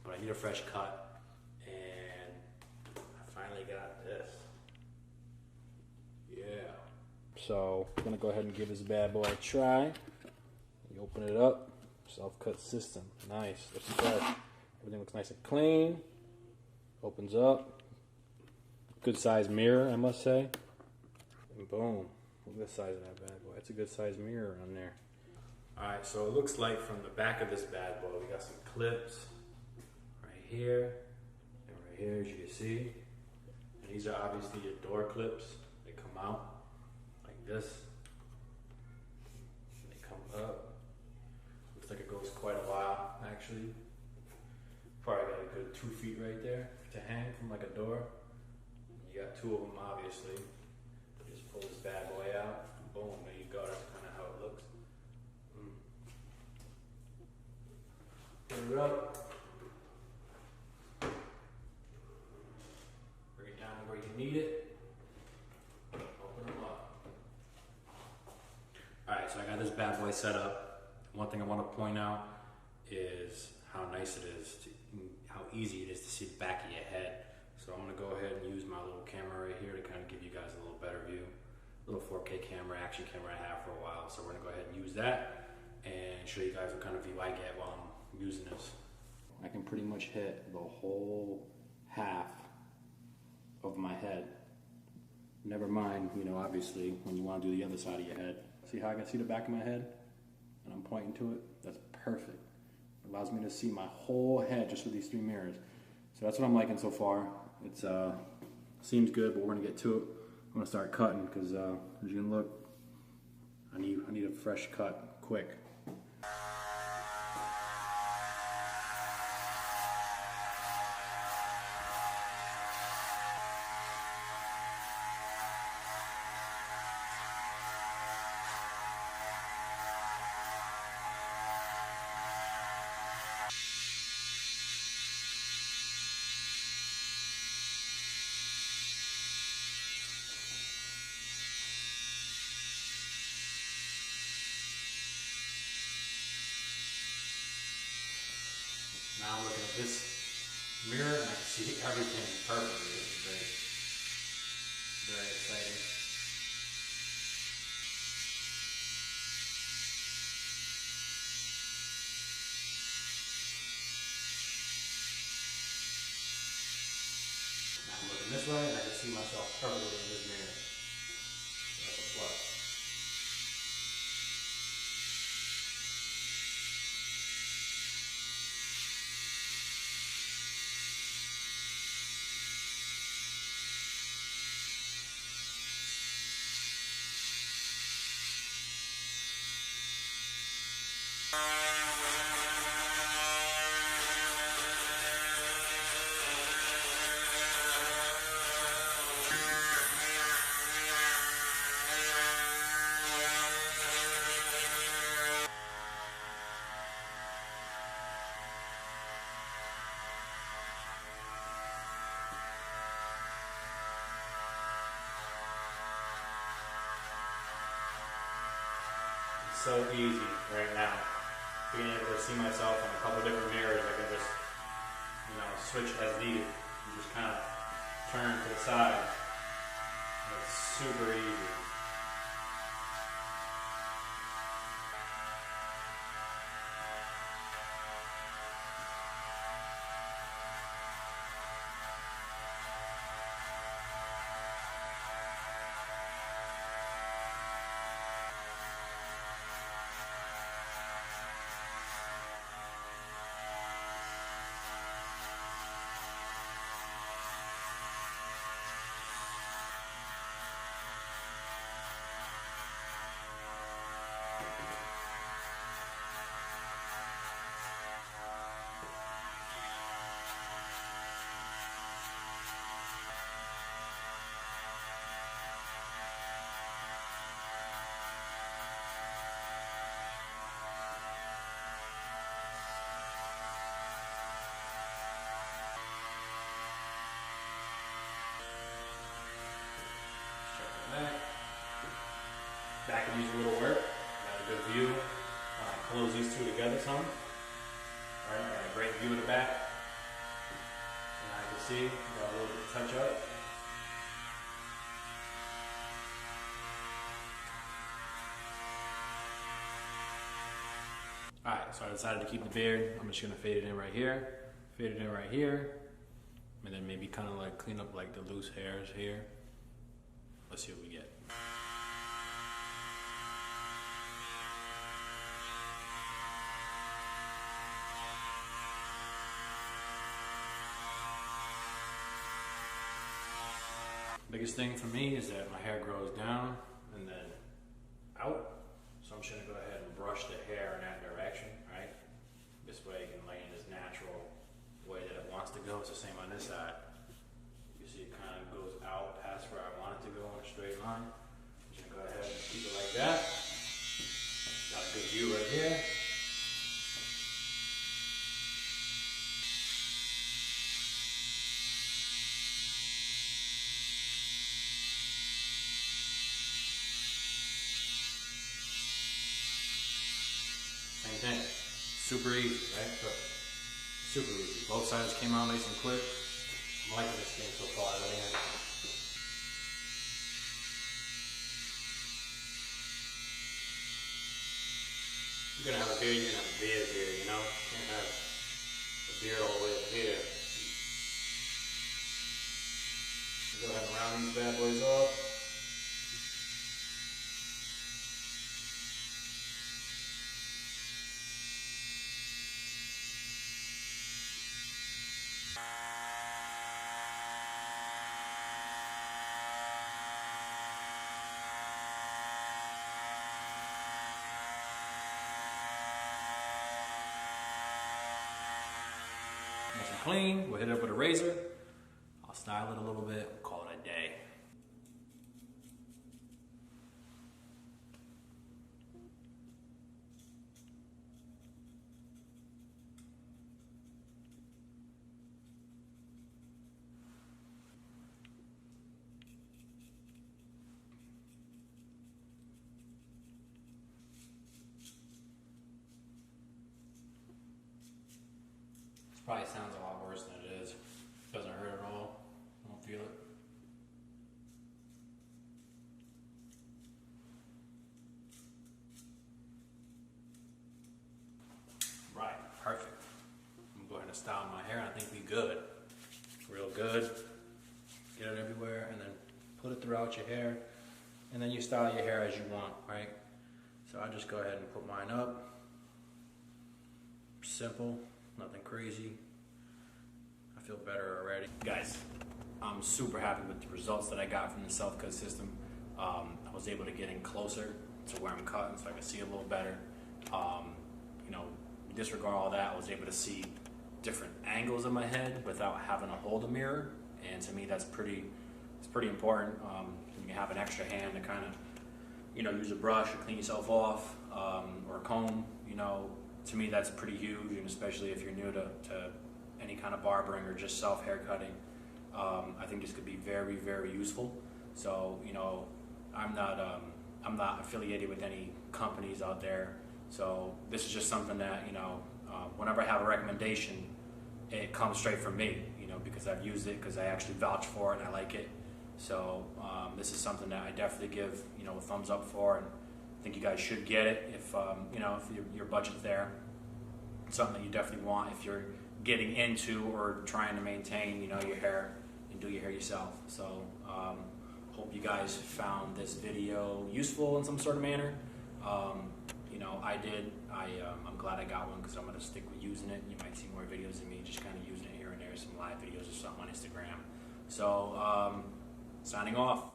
but I need a fresh cut, and I finally got this. Yeah. So I'm gonna go ahead and give this bad boy a try. You open it up, self-cut system, nice, looks fresh. Everything looks nice and clean. Opens up. Good size mirror, I must say. And boom, look at the size of that bad boy. It's a good size mirror on there. All right, so it looks like from the back of this bad boy, we got some clips right here and right here, as you can see. And these are obviously your door clips. They come out like this. And they come up. Looks like it goes quite a while, actually. Probably got a good 2 feet right there to hang from like a door. You got 2 of them, obviously. Just pull this bad boy out. Boom, there you go. That's kind of how it looks. Put it up. Bring it down to where you need it. Open them up. Alright, so I got this bad boy set up. One thing I want to point out is how nice it is, how easy it is to see the back of your head. So I'm going to go ahead and use my little camera right here to kind of give you guys a little better view. Little 4K camera, action camera I have for a while. So we're going to go ahead and use that and show you guys what kind of view I get while I'm using this. I can pretty much hit the whole half of my head. Never mind, you know, obviously when you want to do the other side of your head. See how I can see the back of my head? And I'm pointing to it? That's perfect. It allows me to see my whole head just with these 3 mirrors. So that's what I'm liking so far. It's seems good, but we're gonna get to it. I'm gonna start cutting because as you can look, I need a fresh cut quick. Now I'm looking at this mirror and I can see everything perfectly. This is very exciting. Now I'm looking this way and I can see myself perfectly in this mirror. That's a plus. So easy right now. Being able to see myself in a couple different mirrors, I can just, you know, switch as needed. You just kind of turn to the side. It's super easy. Back can use a little work. Got a good view. Close these two together some. Alright, got a great view of the back. see, got a little bit of touch up. Alright, so I decided to keep the beard. I'm just gonna fade it in right here, and then maybe kind of like clean up like the loose hairs here. Let's see what we get. Biggest thing for me is that my hair grows down and then out. So I'm just gonna go ahead and brush the hair in that direction, right? This way it can lay in this natural way that it wants to go. It's the same on this side. You see it kind of goes out past where I want it to go in a straight line. I'm just gonna go ahead and keep it like that. Got a good view right here. Same thing. Super easy, right? Super easy. Both sides came out nice and quick. I'm liking this thing so far. You're gonna have a beard, you're gonna have a beard here, you know? You can't have a beard all the way up here. Go ahead and round these bad boys off. Nice and clean. We'll hit it up with a razor. I'll style it a little bit. We'll call it a day. Probably sounds a lot worse than it is. Doesn't hurt at all. I don't feel it. Right, perfect. I'm gonna go ahead and style my hair and I think we good. Real good. Get it everywhere and then put it throughout your hair. And then you style your hair as you want, right? So I'll just go ahead and put mine up. Simple. Nothing crazy. I feel better already. Guys, I'm super happy with the results that I got from the self-cut system. I was able to get in closer to where I'm cutting so I can see a little better. You know, disregard all that, I was able to see different angles of my head without having to hold a mirror. And to me, it's pretty important. You can have an extra hand to kind of, you know, use a brush or clean yourself off, or a comb, you know. To me, that's pretty huge, and especially if you're new to any kind of barbering or just self haircutting, I think this could be very, very useful. So, you know, I'm not affiliated with any companies out there. So this is just something that, you know, whenever I have a recommendation, it comes straight from me, you know, because I've used it, because I actually vouch for it and I like it. So this is something that I definitely give, you know, a thumbs up for, and I think you guys should get it if, you know, if your budget's there. It's something that you definitely want if you're getting into or trying to maintain, you know, your hair and do your hair yourself. So hope you guys found this video useful in some sort of manner. You know, I did. I'm glad I got one because I'm going to stick with using it. You might see more videos of me just kind of using it here and there, some live videos or something on Instagram. So signing off.